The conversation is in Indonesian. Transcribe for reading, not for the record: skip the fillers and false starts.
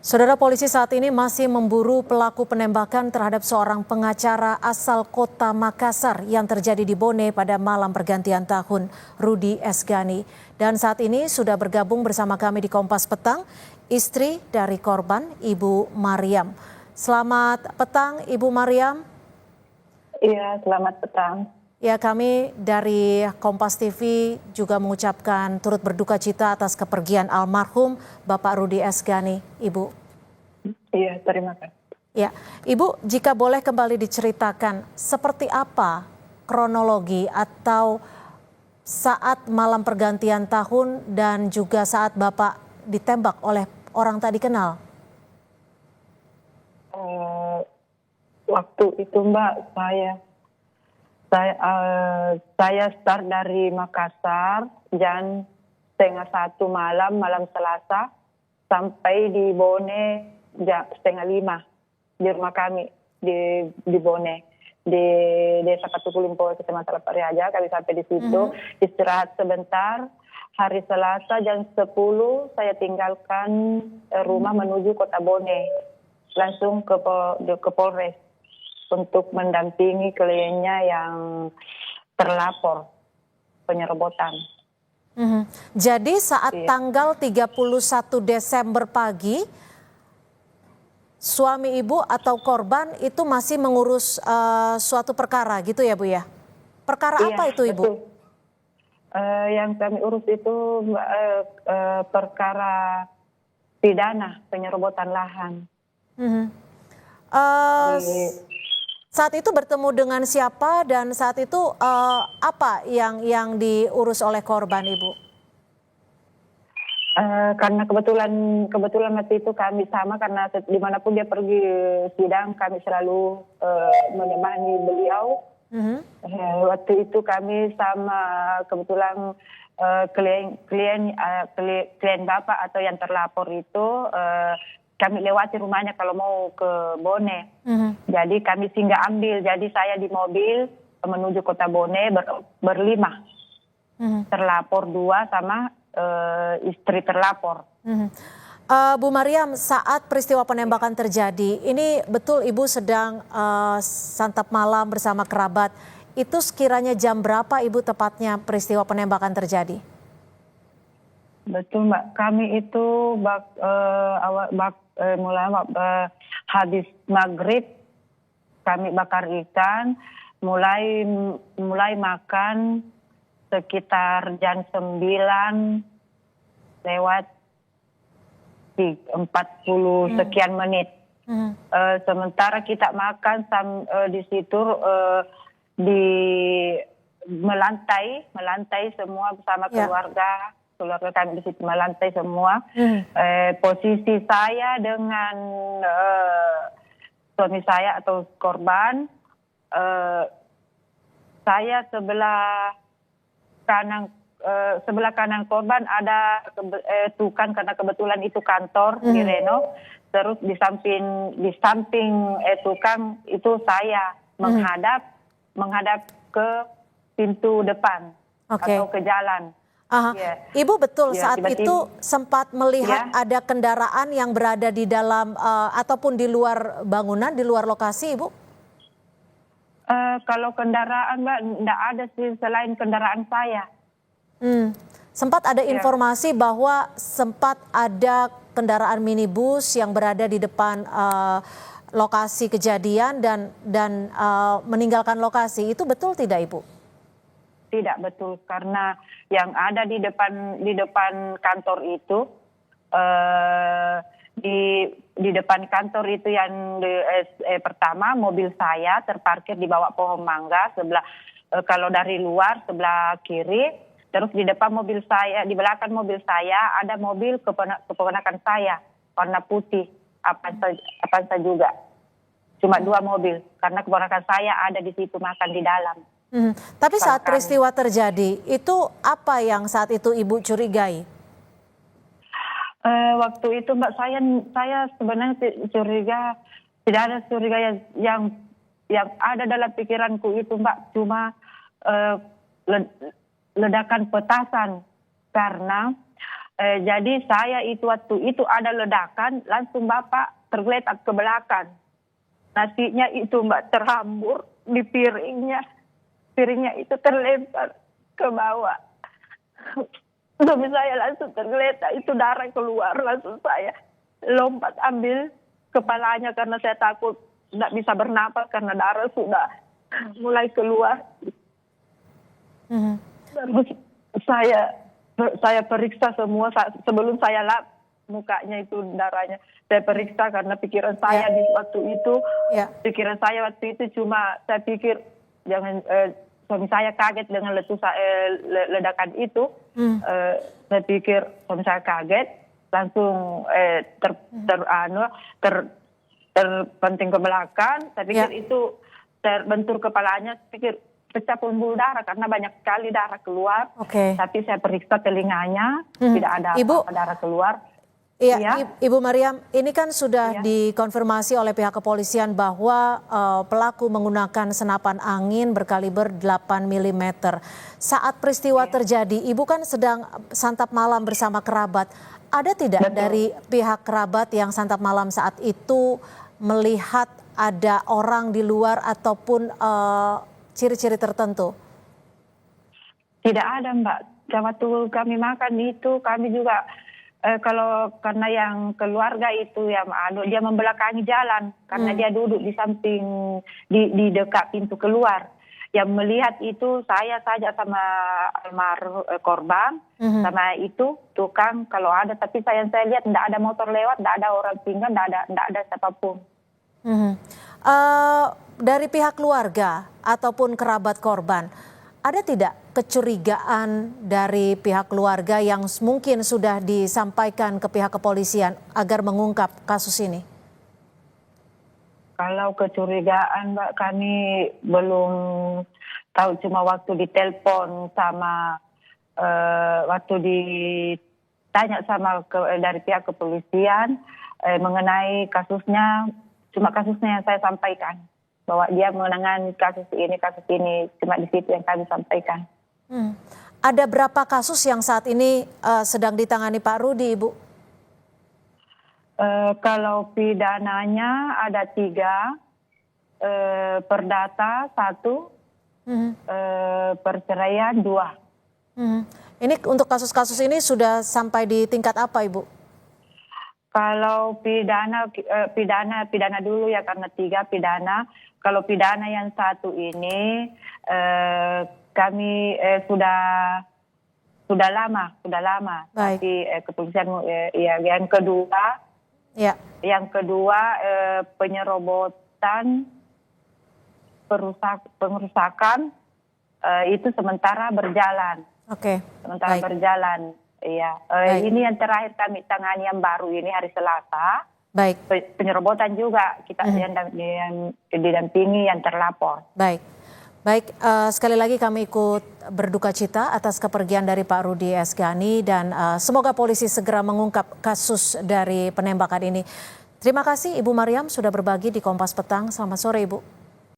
Saudara, polisi saat ini masih memburu pelaku penembakan terhadap seorang pengacara asal kota Makassar yang terjadi di Bone pada malam pergantian tahun, Rudy Esgani. Dan saat ini sudah bergabung bersama kami di Kompas Petang, istri dari korban, Ibu Mariam. Selamat petang, Ibu Mariam. Iya, selamat petang. Ya, kami dari Kompas TV juga mengucapkan turut berduka cita atas kepergian almarhum Bapak Rudy Esgani, Ibu. Iya, terima kasih. Ya, Ibu, jika boleh kembali diceritakan seperti apa kronologi atau saat malam pergantian tahun dan juga saat Bapak ditembak oleh orang tak dikenal? Waktu itu Mbak, saya start dari Makassar jam 1:30 malam Selasa sampai di Bone jam 4:30 di rumah kami di Bone di Desa Patukulimpo, Kecamatan Pariaja. Kami sampai di situ istirahat sebentar. Hari Selasa jam 10 saya tinggalkan rumah menuju kota Bone, langsung ke Polres untuk mendampingi kliennya yang terlapor penyerobotan. Jadi saat tanggal 31 Desember pagi, suami Ibu atau korban itu masih mengurus suatu perkara gitu ya Bu ya? Perkara apa itu Ibu? Betul. Yang kami urus itu perkara pidana penyerobotan lahan. Saat itu bertemu dengan siapa dan saat itu apa yang diurus oleh korban Ibu? Karena kebetulan waktu itu kami sama, karena dimanapun dia pergi sidang kami selalu menemani beliau. Waktu itu kami sama kebetulan klien Bapak atau yang terlapor itu kami lewati rumahnya kalau mau ke Bone. Jadi kami singgah ambil. Jadi saya di mobil menuju kota Bone berlima. Terlapor 2 sama istri terlapor. Bu Mariam, saat peristiwa penembakan terjadi, ini betul Ibu sedang santap malam bersama kerabat. Itu sekiranya jam berapa Ibu tepatnya peristiwa penembakan terjadi? Betul Mbak, kami itu mulai habis maghrib kami bakar ikan, mulai makan sekitar jam 9 lewat 40 sekian menit. Sementara kita makan di situ di melantai semua bersama keluarga kami di situ melantai semua. Posisi saya dengan suami saya atau korban, saya sebelah kanan korban ada tukang, karena kebetulan itu kantor di Reno. Terus di samping tukang itu saya menghadap ke pintu depan atau ke jalan. Ibu betul saat itu sempat melihat ada kendaraan yang berada di dalam ataupun di luar bangunan, di luar lokasi, Ibu? Kalau kendaraan Mbak, tidak ada sih selain kendaraan saya. Sempat ada informasi bahwa sempat ada kendaraan minibus yang berada di depan lokasi kejadian dan meninggalkan lokasi. Itu betul tidak Ibu? Tidak betul, karena yang ada di depan kantor itu di depan kantor itu yang pertama mobil saya terparkir di bawah pohon mangga sebelah, kalau dari luar sebelah kiri. Terus di depan mobil saya, di belakang mobil saya ada mobil keponakan saya warna putih, Avanza juga. Cuma 2 mobil karena keponakan saya ada di situ makan di dalam. Tapi saat peristiwa terjadi, itu apa yang saat itu Ibu curigai? Waktu itu Mbak, saya sebenarnya curiga, tidak ada curiga yang ada dalam pikiranku itu Mbak, cuma ledakan petasan, karena Jadi saya itu waktu itu ada ledakan, langsung Bapak tergeletak ke belakang. Nasinya itu Mbak terhambur di piringnya. Piringnya itu terlempar ke bawah. Suami saya langsung tergeletak, itu darah keluar. Langsung saya lompat ambil kepalanya karena saya takut tidak bisa bernapas karena darah sudah mulai keluar. Terus saya periksa semua sebelum saya lap mukanya itu darahnya. Saya periksa karena pikiran saya di waktu itu, pikiran saya waktu itu cuma saya pikir jangan suami saya kaget dengan ledakan itu. Saya pikir suami saya kaget, langsung terpenting ke belakang. Saya pikir itu terbentur kepalanya, saya pikir pecah pembuluh darah karena banyak sekali darah keluar. Tapi saya periksa telinganya, tidak ada apa darah keluar. Iya, Ibu Mariam, ini kan sudah dikonfirmasi oleh pihak kepolisian bahwa pelaku menggunakan senapan angin berkaliber 8 mm. Saat peristiwa terjadi, Ibu kan sedang santap malam bersama kerabat. Ada tidak dari pihak kerabat yang santap malam saat itu melihat ada orang di luar ataupun ciri-ciri tertentu? Tidak ada, Mbak. Waktu kami makan itu kami juga kalau karena yang keluarga itu ya dia membelakangi jalan karena dia duduk di samping di dekat pintu keluar. Yang melihat itu saya saja sama almarhum korban sama itu tukang kalau ada, tapi saya lihat tidak ada motor lewat, tidak ada orang tinggal, tidak ada siapapun. Dari pihak keluarga ataupun kerabat korban, ada tidak kecurigaan dari pihak keluarga yang mungkin sudah disampaikan ke pihak kepolisian agar mengungkap kasus ini? Kalau kecurigaan, Mbak, kami belum tahu, cuma waktu ditelepon sama waktu ditanya sama dari pihak kepolisian mengenai kasusnya, cuma kasusnya yang saya sampaikan bahwa dia menangani kasus ini, cuma di situ yang kami sampaikan. Ada berapa kasus yang saat ini sedang ditangani Pak Rudi, Ibu? Kalau pidananya ada 3, perdata 1, perceraian 2. Ini untuk kasus-kasus ini sudah sampai di tingkat apa, Ibu? Kalau pidana dulu ya karena 3 pidana. Kalau pidana yang 1 ini kami sudah lama. Tapi kepolisian yang kedua. Yang kedua penyerobotan, pengerusakan itu sementara berjalan. Berjalan. Iya. Ini yang terakhir kami tangani yang baru ini hari Selasa. Penyerobotan juga kita yang didampingi yang terlapor. Baik, sekali lagi kami ikut berduka cita atas kepergian dari Pak Rudi Esgani dan semoga polisi segera mengungkap kasus dari penembakan ini. Terima kasih Ibu Mariam sudah berbagi di Kompas Petang. Selamat sore Ibu.